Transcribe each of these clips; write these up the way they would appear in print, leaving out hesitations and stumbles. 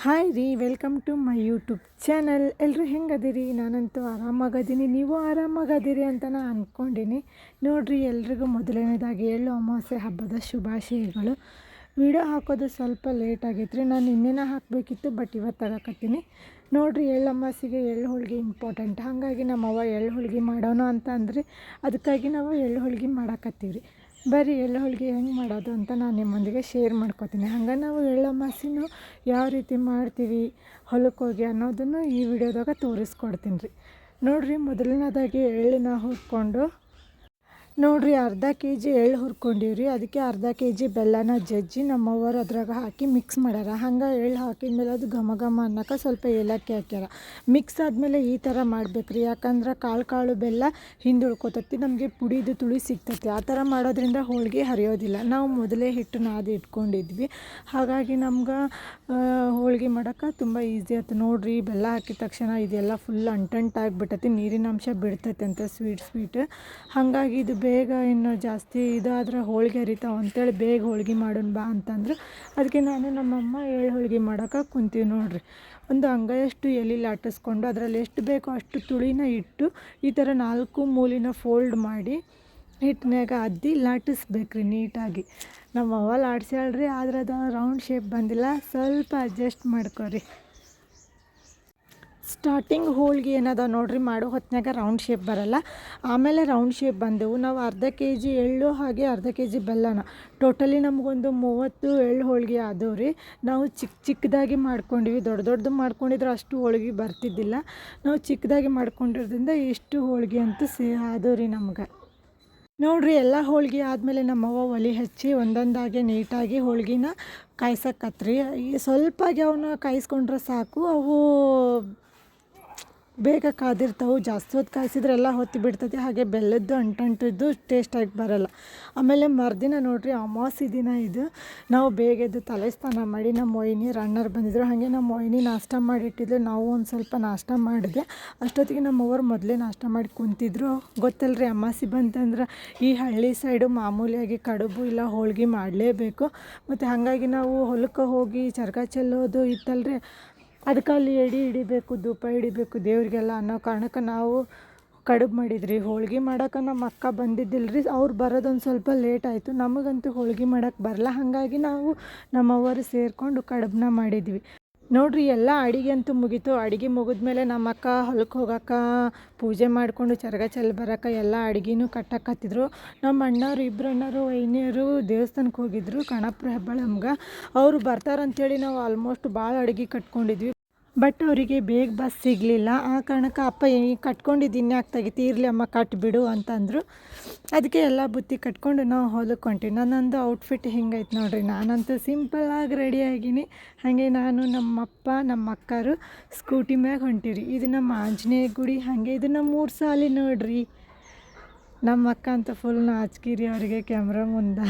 Hi ರೀ, welcome to my YouTube channel. ಎಲ್ಲರೂ ಹೆಂಗದಿರಿ? ನಾನಂತೂ ಆರಾಮಾಗದೀನಿ, ನೀವು ಆರಾಮಾಗದಿರಿ ಅಂತ ನಾನು ಅಂದ್ಕೊಂಡೀನಿ. ನೋಡಿರಿ, ಎಲ್ರಿಗೂ ಮೊದಲನೇದಾಗಿ ಎಳ್ಳು ಅಮಾವಾಸ್ಯೆ ಹಬ್ಬದ ಶುಭಾಶಯಗಳು. ವಿಡಿಯೋ ಹಾಕೋದು ಸ್ವಲ್ಪ ಲೇಟ್ ಆಗೈತೆ ರೀ. ನಾನು ಇನ್ನೇನ ಹಾಕಬೇಕಿತ್ತು, ಬಟ್ ಇವತ್ತು ತಗೋಕತ್ತೀನಿ. ನೋಡಿರಿ, ಎಳ್ಳು ಅಮಾವಾಸ್ಯೆಗೆ ಎಳ್ಳು ಹೋಳಿಗೆ ಇಂಪಾರ್ಟೆಂಟ್. ಹಾಗಾಗಿ ನಮ್ಮವ್ವ ಎಳ್ಳು ಹೋಳಿಗೆ ಮಾಡೋಣ ಅಂತ ಅಂದ್ರಿ, ಅದಕ್ಕಾಗಿ ನಾವು ಎಳ್ಳು ಹೋಳಿಗೆ ಮಾಡಾಕತ್ತೀವಿ ರೀ. ಬರೀ ಎಳ್ಳು ಹೋಳಿಗೆ ಹೆಂಗೆ ಮಾಡೋದು ಅಂತ ನಾನು ನಿಮ್ಮೊಂದಿಗೆ ಶೇರ್ ಮಾಡ್ಕೊತೀನಿ. ಹಂಗೆ ನಾವು ಎಳ್ಳು ಅಮಾವಾಸ್ಯೆನೂ ಯಾವ ರೀತಿ ಮಾಡ್ತೀವಿ ಹೊಲಕ್ಕೆ ಹೋಗಿ ಅನ್ನೋದನ್ನು ಈ ವಿಡಿಯೋದಾಗ ತೋರಿಸ್ಕೊಡ್ತೀನಿ ರೀ. ನೋಡಿರಿ, ಮೊದಲನೇದಾಗಿ ಎಳ್ಳನ್ನ ಹುರ್ಕೊಂಡು ನೋಡಿರಿ, ಅರ್ಧ ಕೆ ಜಿ ಎಳ್ಳು ಹುರ್ಕೊಂಡಿವ್ರಿ. ಅದಕ್ಕೆ ಅರ್ಧ ಕೆ ಜಿ ಬೆಲ್ಲನ ಜಜ್ಜಿ ನಮ್ಮವ್ವರು ಅದ್ರಾಗ ಹಾಕಿ ಮಿಕ್ಸ್ ಮಾಡ್ಯಾರ. ಹಂಗೆ ಎಳ್ಳು ಹಾಕಿದ್ಮೇಲೆ ಅದು ಘಮ ಘಮ ಅನ್ನೋಕೆ ಸ್ವಲ್ಪ ಏಲಕ್ಕಿ ಹಾಕ್ಯಾರ. ಮಿಕ್ಸ್ ಆದಮೇಲೆ ಈ ಥರ ಮಾಡ್ಬೇಕು ರೀ, ಯಾಕಂದ್ರೆ ಕಾಳು ಬೆಲ್ಲ ಹಿಂದುಳ್ಕೊತತಿ, ನಮಗೆ ಪುಡಿದು ತುಳಿ ಸಿಗ್ತೈತಿ. ಆ ಥರ ಮಾಡೋದ್ರಿಂದ ಹೋಳಿಗೆ ಹರಿಯೋದಿಲ್ಲ. ನಾವು ಮೊದಲೇ ಹಿಟ್ಟು ನಾದಿ ಇಟ್ಕೊಂಡಿದ್ವಿ, ಹಾಗಾಗಿ ನಮ್ಗೆ ಹೋಳಿಗೆ ಮಾಡೋಕೆ ತುಂಬ ಈಸಿ ಆಯ್ತು. ನೋಡಿರಿ, ಬೆಲ್ಲ ಹಾಕಿದ ತಕ್ಷಣ ಇದೆಲ್ಲ ಫುಲ್ ಅಂಟಂಟಾಗಿಬಿಟ್ಟೈತಿ, ನೀರಿನ ಅಂಶ ಬಿಡ್ತೈತೆ ಅಂತ ಸ್ವೀಟ್. ಹಾಗಾಗಿ ಇದು ಬೇಗ ಇನ್ನು ಜಾಸ್ತಿ ಇದಾದ್ರೆ ಹೋಳಿಗೆ ಹರಿತಾವೆ ಅಂತೇಳಿ ಬೇಗ ಹೋಳಿಗೆ ಮಾಡೋಣ ಬಾ ಅಂತಂದ್ರೆ, ಅದಕ್ಕೆ ನಾನು ನಮ್ಮಮ್ಮ ಎಳ್ಳು ಹೋಳಿಗೆ ಮಾಡೋಕೆ ಕುಂತೀವಿ. ನೋಡಿರಿ, ಒಂದು ಅಂಗೈಯಷ್ಟು ಎಲೆ ಲಾಟಿಸ್ಕೊಂಡು ಅದರಲ್ಲಿ ಎಷ್ಟು ಬೇಕೋ ಅಷ್ಟು ತುಳಿನ ಇಟ್ಟು ಈ ಥರ 4 ಮೂಲಿನ ಫೋಲ್ಡ್ ಮಾಡಿ ಹಿಟ್ಟಿನಾಗ ಅದ್ದಿ ಲಾಟಿಸ್ಬೇಕ್ರಿ ನೀಟಾಗಿ. ನಮ್ಮವ್ವ ಲಾಟ್ಸ್ಯಾಳ್ರಿ, ಆದ್ರೆ ಅದು ರೌಂಡ್ ಶೇಪ್ ಬಂದಿಲ್ಲ, ಸ್ವಲ್ಪ ಅಡ್ಜಸ್ಟ್ ಮಾಡ್ಕೊರಿ. ಸ್ಟಾರ್ಟಿಂಗ್ ಹೋಳಿಗೆ ಏನದ ನೋಡಿರಿ, ಮಾಡೋ ಹೊತ್ತಿನಾಗ ರೌಂಡ್ ಶೇಪ್ ಬರಲ್ಲ, ಆಮೇಲೆ ರೌಂಡ್ ಶೇಪ್ ಬಂದೆವು. ನಾವು ಅರ್ಧ ಕೆ ಜಿ ಎಳ್ಳು ಹಾಗೆ ಅರ್ಧ ಕೆ ಜಿ ಬೆಲ್ಲನ ಟೋಟಲಿ ನಮಗೊಂದು 30 ಎಳ್ಳು ಹೋಳಿಗೆ ಆದವು ರೀ. ನಾವು ಚಿಕ್ಕದಾಗಿ ಮಾಡ್ಕೊಂಡಿವಿ, ದೊಡ್ಡದು ಮಾಡ್ಕೊಂಡಿದ್ರೆ ಅಷ್ಟು ಹೋಳಿಗೆ ಬರ್ತಿದ್ದಿಲ್ಲ. ನಾವು ಚಿಕ್ಕದಾಗಿ ಮಾಡ್ಕೊಂಡಿರೋದ್ರಿಂದ ಇಷ್ಟು ಹೋಳಿಗೆ ಅಂತೂ ಆದವು ರೀ ನಮ್ಗೆ. ನೋಡಿರಿ, ಎಲ್ಲ ಹೋಳಿಗೆ ಆದಮೇಲೆ ನಮ್ಮವ್ವ ಒಲೆ ಹಚ್ಚಿ ಒಂದೊಂದಾಗೆ ನೀಟಾಗಿ ಹೋಳ್ಗಿನ ಕಾಯ್ಸಕ್ಕತ್ರಿ. ಸ್ವಲ್ಪಾಗಿ ಅವನ್ನ ಕಾಯಿಸ್ಕೊಂಡ್ರೆ ಸಾಕು, ಅವು ಬೇಗ ಕಾದಿರ್ತಾವೆ. ಜಾಸ್ತಿ ಹೊತ್ತು ಕಾಯಿಸಿದ್ರೆ ಎಲ್ಲ ಹೊತ್ತಿ ಬಿಡ್ತೈತಿ, ಹಾಗೆ ಬೆಲ್ಲದ್ದು ಅಂಟಂಟಿದ್ದು ಟೇಸ್ಟಾಗಿ ಬರಲ್ಲ. ಆಮೇಲೆ ಮರುದಿನ ನೋಡಿರಿ, ಅಮಾವಾಸ್ಯೆ ದಿನ ಇದು. ನಾವು ಬೇಗ ಎದ್ದು ತಲೆ ಸ್ನಾನ ಮಾಡಿ ನಮ್ಮ ಮೊಯ್ನಿಯರು ಅಣ್ಣರು ಬಂದಿದ್ರು, ಹಾಗೆ ನಮ್ಮ ಮೊಯ್ನಿ ನಾಷ್ಟ ಮಾಡಿಟ್ಟಿದ್ರು. ನಾವು ಒಂದು ಸ್ವಲ್ಪ ನಾಷ್ಟ ಮಾಡಿದೆ. ಅಷ್ಟೊತ್ತಿಗೆ ನಮ್ಮವ್ರು ಮೊದಲೇ ನಾಷ್ಟ ಮಾಡಿ ಕುಂತಿದ್ರು. ಗೊತ್ತಲ್ರಿ, ಅಮಾವಾಸ್ಯೆ ಬಂತಂದ್ರೆ ಈ ಹಳ್ಳಿ ಸೈಡು ಮಾಮೂಲಿಯಾಗಿ ಕಡುಬು ಇಲ್ಲ ಹೋಳಿಗೆ ಮಾಡಲೇಬೇಕು. ಮತ್ತು ಹಾಗಾಗಿ ನಾವು ಹೊಲಕ್ಕೆ ಹೋಗಿ ಚರ್ಗ ಚೆಲ್ಲೋದು ಇತ್ತಲ್ರಿ, ಅದಕ್ಕೆ ಅಲ್ಲಿ ಎಡೆ ಹಿಡಿಬೇಕು, ಧೂಪ ಹಿಡಿಬೇಕು ದೇವರಿಗೆಲ್ಲ ಅನ್ನೋ ಕಾರಣಕ್ಕೆ ನಾವು ಕಡುಬು ಮಾಡಿದ್ರಿ. ಹೋಳಿಗೆ ಮಾಡೋಕೆ ನಮ್ಮ ಅಕ್ಕ ಬಂದಿದ್ದಿಲ್ರಿ, ಅವ್ರು ಬರೋದೊಂದು ಸ್ವಲ್ಪ ಲೇಟ್ ಆಯಿತು. ನಮಗಂತೂ ಹೋಳಿಗೆ ಮಾಡೋಕೆ ಬರಲ್ಲ, ಹಾಗಾಗಿ ನಾವು ನಮ್ಮವರು ಸೇರಿಕೊಂಡು ಕಡುಬನ್ನ ಮಾಡಿದ್ವಿ. ನೋಡಿರಿ, ಎಲ್ಲ ಅಡುಗೆ ಅಂತೂ ಮುಗೀತು. ಅಡುಗೆ ಮುಗಿದ್ಮೇಲೆ ನಮ್ಮ ಅಕ್ಕ ಹೊಲಕ್ಕೆ ಹೋಗೋಕೆ ಪೂಜೆ ಮಾಡಿಕೊಂಡು ಚರ್ಗ ಚೆಲ್ಲಿ ಬರೋಕೆ ಎಲ್ಲ ಅಡುಗೆನೂ ಕಟ್ಟಕತ್ತಿದ್ರು. ನಮ್ಮ ಅಣ್ಣವ್ರು, ಇಬ್ಬರು ಅಣ್ಣರು ವೈನಿಯರು ದೇವಸ್ಥಾನಕ್ಕೆ ಹೋಗಿದ್ರು ಕಣಪ್ರ ಹೆಬ್ಬಾಳಮ್ಗೆ. ಅವರು ಬರ್ತಾರಂತೇಳಿ ನಾವು ಆಲ್ಮೋಸ್ಟ್ ಭಾಳ ಅಡುಗೆ ಕಟ್ಕೊಂಡಿದ್ವಿ, ಬಟ್ ಅವರಿಗೆ ಬೇಗ ಬಸ್ ಸಿಗಲಿಲ್ಲ. ಆ ಕಾರಣಕ್ಕೆ ಅಪ್ಪ ಕಟ್ಕೊಂಡಿದ್ದು ಇನ್ಯಾಕೆ ತೆಗಿತಿ, ಇರಲಿ ಅಮ್ಮ ಕಟ್ಬಿಡು ಅಂತಂದರು. ಅದಕ್ಕೆ ಎಲ್ಲ ಬುತ್ತಿ ಕಟ್ಕೊಂಡು ನಾವು ಹೊಲಕ್ಕೆ ಹೊಂಟೀವಿ. ನನ್ನೊಂದು ಔಟ್ಫಿಟ್ ಹಿಂಗೈತೆ ನೋಡಿರಿ, ನಾನಂತೂ ಸಿಂಪಲ್ಲಾಗಿ ರೆಡಿಯಾಗೀನಿ. ಹಾಗೆ ನಾನು, ನಮ್ಮಪ್ಪ, ನಮ್ಮ ಅಕ್ಕರು ಸ್ಕೂಟಿ ಮ್ಯಾಗ ಹೊಂಟೀರಿ. ಇದು ನಮ್ಮ ಆಂಜನೇಯ ಗುಡಿ. ಹಾಗೆ ಇದು ನಮ್ಮ ಊರು ಸಾಲಿ ನೋಡಿರಿ. ನಮ್ಮ ಅಕ್ಕ ಅಂತ ಫುಲ್ ನಾಚ್ಕಿರಿ ಅವರಿಗೆ ಕ್ಯಾಮ್ರಾ ಮುಂದೆ.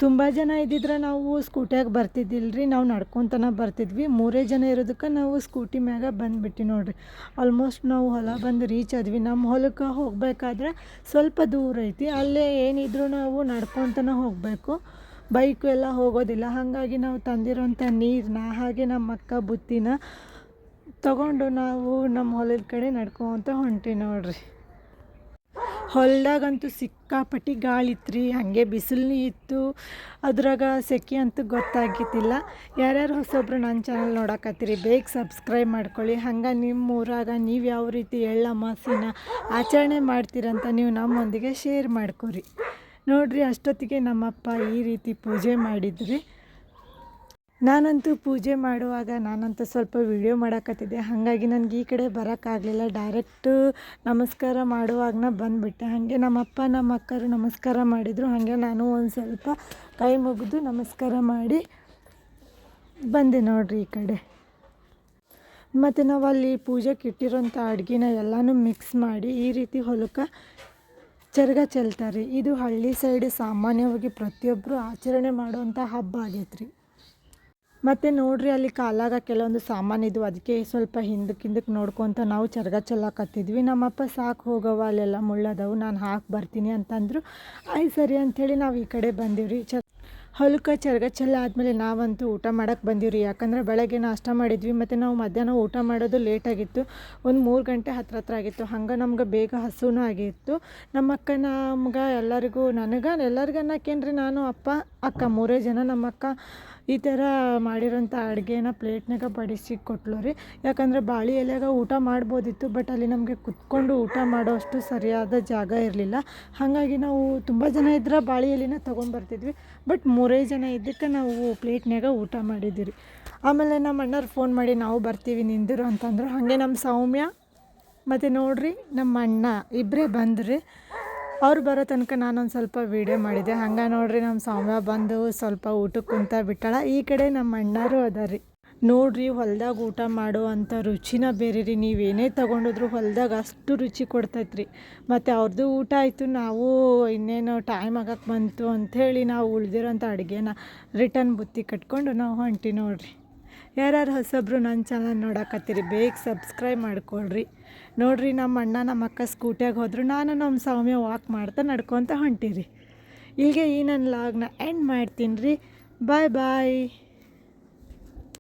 ತುಂಬ ಜನ ಇದ್ದಿದ್ರೆ ನಾವು ಸ್ಕೂಟಿಯಾಗ ಬರ್ತಿದ್ದಿಲ್ಲ ರೀ, ನಾವು ನಡ್ಕೊತನ ಬರ್ತಿದ್ವಿ. 3 ಜನ ಇರೋದಕ್ಕೆ ನಾವು ಸ್ಕೂಟಿ ಮ್ಯಾಗ ಬಂದುಬಿಟ್ಟು ನೋಡಿರಿ. ಆಲ್ಮೋಸ್ಟ್ ನಾವು ಹೊಲ ಬಂದು ರೀಚ್ ಆದ್ವಿ. ನಮ್ಮ ಹೊಲಕ್ಕೆ ಹೋಗಬೇಕಾದ್ರೆ ಸ್ವಲ್ಪ ದೂರ ಐತಿ, ಅಲ್ಲೇ ಏನಿದ್ರು ನಾವು ನಡ್ಕೊತನ ಹೋಗಬೇಕು, ಬೈಕು ಎಲ್ಲ ಹೋಗೋದಿಲ್ಲ. ಹಾಗಾಗಿ ನಾವು ತಂದಿರೋಂಥ ನೀರನ್ನ ಹಾಗೆ ನಮ್ಮ ಅಕ್ಕ ಬುತ್ತಿನ ತಗೊಂಡು ನಾವು ನಮ್ಮ ಹೊಲದ ಕಡೆ ನಡ್ಕೊತ ಹೊಂಟಿ ನೋಡಿರಿ. ಹೊಲದಾಗಂತೂ ಸಿಕ್ಕಾಪಟ್ಟಿ ಗಾಳಿ ಇತ್ತು ರೀ, ಹಾಗೆ ಬಿಸಿಲು ಇತ್ತು. ಅದ್ರಾಗ ಸೆಕೆ ಅಂತೂ ಗೊತ್ತಾಗಿದ್ದಿಲ್ಲ. ಯಾರ್ಯಾರು ಹೊಸೊಬ್ರು ನನ್ನ ಚಾನಲ್ ನೋಡಕತ್ತೀರಿ, ಬೇಗ ಸಬ್ಸ್ಕ್ರೈಬ್ ಮಾಡ್ಕೊಳ್ಳಿ. ಹಂಗೆ ನಿಮ್ಮ ಊರಾಗ ನೀವು ಯಾವ ರೀತಿ ಎಳ್ಳು ಅಮಾವಾಸ್ಯೆನ ಆಚರಣೆ ಮಾಡ್ತೀರಂತ ನೀವು ನಮ್ಮೊಂದಿಗೆ ಶೇರ್ ಮಾಡ್ಕೊರಿ. ನೋಡಿರಿ, ಅಷ್ಟೊತ್ತಿಗೆ ನಮ್ಮಪ್ಪ ಈ ರೀತಿ ಪೂಜೆ ಮಾಡಿದ್ರಿ. ನಾನಂತೂ ಪೂಜೆ ಮಾಡುವಾಗ ನಾನಂತೂ ಸ್ವಲ್ಪ ವಿಡಿಯೋ ಮಾಡಕತ್ತಿದ್ದೆ, ಹಾಗಾಗಿ ನನಗೆ ಈ ಕಡೆ ಬರೋಕ್ಕಾಗಲಿಲ್ಲ. ಡೈರೆಕ್ಟು ನಮಸ್ಕಾರ ಮಾಡುವಾಗನ ಬಂದುಬಿಟ್ಟೆ. ಹಾಗೆ ನಮ್ಮಪ್ಪ ನಮ್ಮ ಅಕ್ಕರು ನಮಸ್ಕಾರ ಮಾಡಿದರು, ಹಾಗೆ ನಾನು ಒಂದು ಸ್ವಲ್ಪ ಕೈ ಮುಗಿದು ನಮಸ್ಕಾರ ಮಾಡಿ ಬಂದೆ ನೋಡಿರಿ ಈ ಕಡೆ. ಮತ್ತು ನಾವು ಅಲ್ಲಿ ಪೂಜೆಗೆ ಇಟ್ಟಿರೋಂಥ ಅಡುಗೆನ ಎಲ್ಲನೂ ಮಿಕ್ಸ್ ಮಾಡಿ ಈ ರೀತಿ ಹೊಲಕ್ಕೆ ಚರ್ಗ ಚೆಲ್ತಾರೆ. ಇದು ಹಳ್ಳಿ ಸೈಡ್ ಸಾಮಾನ್ಯವಾಗಿ ಪ್ರತಿಯೊಬ್ಬರು ಆಚರಣೆ ಮಾಡುವಂಥ ಹಬ್ಬ ಆಗೈತೆ ರೀ. ಮತ್ತು ನೋಡಿರಿ, ಅಲ್ಲಿ ಕಾಲಾಗ ಕೆಲವೊಂದು ಸಾಮಾನಿದ್ವು, ಅದಕ್ಕೆ ಸ್ವಲ್ಪ ಹಿಂದಕ್ಕೆ ನೋಡ್ಕೊತ ನಾವು ಚರ್ಗ ಚೆಲ್ಲಕತ್ತಿದ್ವಿ. ನಮ್ಮಪ್ಪ ಸಾಕು ಹೋಗವ, ಅಲ್ಲೆಲ್ಲ ಮುಳ್ಳದವು, ನಾನು ಹಾಕಿ ಬರ್ತೀನಿ ಅಂತಂದರು. ಆಯ್ತು ಸರಿ ಅಂಥೇಳಿ ನಾವು ಈ ಕಡೆ ಬಂದೀವಿ ರೀ. ಹೊಲಕ್ಕೆ ಚರಗಚ್ಚೆಲ್ಲ ಆದಮೇಲೆ ನಾವಂತೂ ಊಟ ಮಾಡೋಕ್ಕೆ ಬಂದೀವ್ರಿ. ಯಾಕಂದರೆ ಬೆಳಗ್ಗೆ ನಾಷ್ಟ ಮಾಡಿದ್ವಿ ಮತ್ತು ನಾವು ಮಧ್ಯಾಹ್ನ ಊಟ ಮಾಡೋದು ಲೇಟಾಗಿತ್ತು. ಒಂದು 3 ಗಂಟೆ ಹತ್ರ ಆಗಿತ್ತು. ಹಂಗೆ ನಮ್ಗೆ ಬೇಗ ಹಸುನೂ ಆಗಿತ್ತು. ನಮ್ಮ ಅಕ್ಕ ನಮ್ಗೆ ಎಲ್ಲರಿಗೂ ಎಲ್ಲರಿಗೂ ಅನ್ನೋಕ್ಕೇನ್ರಿ, ನಾನು ಅಪ್ಪ ಅಕ್ಕ 3 ಜನ. ನಮ್ಮ ಅಕ್ಕ ಈ ಥರ ಮಾಡಿರೋಂಥ ಅಡುಗೆನ ಪ್ಲೇಟ್ನಾಗ ಬಡಿಸಿ ಕೊಟ್ಲು ರೀ. ಯಾಕಂದರೆ ಬಾಳೆ ಎಲೆಯಾಗ ಊಟ ಮಾಡ್ಬೋದಿತ್ತು, ಬಟ್ ಅಲ್ಲಿ ನಮಗೆ ಕುತ್ಕೊಂಡು ಊಟ ಮಾಡೋಷ್ಟು ಸರಿಯಾದ ಜಾಗ ಇರಲಿಲ್ಲ. ಹಾಗಾಗಿ ನಾವು ತುಂಬ ಜನ ಇದ್ರೆ ಬಾಳೆ ಎಲೆನ ತೊಗೊಂಬರ್ತಿದ್ವಿ, ಬಟ್ 3 ಜನ ಇದ್ದಕ್ಕೆ ನಾವು ಪ್ಲೇಟ್ನಾಗ ಊಟ ಮಾಡಿದ್ವಿ ರೀ. ಆಮೇಲೆ ನಮ್ಮ ಅಣ್ಣವ್ರು ಫೋನ್ ಮಾಡಿ ನಾವು ಬರ್ತೀವಿ ನಿಂದಿರು ಅಂತಂದ್ರು. ಹಾಗೆ ನಮ್ಮ ಸೌಮ್ಯ ಮತ್ತು ನೋಡ್ರಿ ನಮ್ಮ ಅಣ್ಣ ಇಬ್ಬರೇ ಬಂದ್ರಿ. ಅವ್ರು ಬರೋ ತನಕ ನಾನೊಂದು ಸ್ವಲ್ಪ ವೀಡಿಯೋ ಮಾಡಿದೆ. ಹಂಗೆ ನೋಡ್ರಿ ನಮ್ಮ ಸೌಮ್ಯ ಬಂದು ಸ್ವಲ್ಪ ಊಟಕ್ಕೆ ಕುಂತ ಬಿಟ್ಟಾಳ. ಈ ಕಡೆ ನಮ್ಮ ಅಣ್ಣಾರು ಅದ ರೀ. ನೋಡ್ರಿ ಹೊಲ್ದಾಗ ಊಟ ಮಾಡುವಂಥ ರುಚಿನ ಬೇರೆ ರೀ. ನೀವೇನೇ ತೊಗೊಂಡಿದ್ರು ಹೊಲ್ದಾಗ ಅಷ್ಟು ರುಚಿ ಕೊಡ್ತೈತ್ರಿ. ಮತ್ತು ಅವ್ರದ್ದು ಊಟ ಆಯಿತು, ನಾವು ಇನ್ನೇನು ಟೈಮ್ ಆಗಕ್ಕೆ ಬಂತು ಅಂಥೇಳಿ ನಾವು ಉಳ್ದಿರೋಂಥ ಅಡುಗೆನ ರಿಟರ್ನ್ ಬುತ್ತಿ ಕಟ್ಕೊಂಡು ನಾವು ಹೊಂಟಿ ನೋಡ್ರಿ. ಯಾರ್ಯಾರು ಹೊಸಬ್ರು ನನ್ನ ಚಾನಲ್ ನೋಡಕತ್ತೀರಿ ಬೇಗ ಸಬ್ಸ್ಕ್ರೈಬ್ ಮಾಡ್ಕೊಳ್ರಿ. ನೋಡ್ರಿ ನಮ್ಮ ಅಣ್ಣ ನಮ್ಮ ಅಕ್ಕ ಸ್ಕೂಟಿಯಾಗ ಹೋದ್ರು, ನಾನು ನಮ್ಮ ಸೌಮ್ಯ ವಾಕ್ ಮಾಡ್ತಾ ನಡ್ಕೊತ ಹೊಂಟೀರಿ. ಇಲ್ಲಿಗೆ ಈ ನನ್ನ ಲಾಗ್ನ ಎಂಡ್ ಮಾಡ್ತೀನಿ ರೀ. ಬಾಯ್ ಬಾಯ್.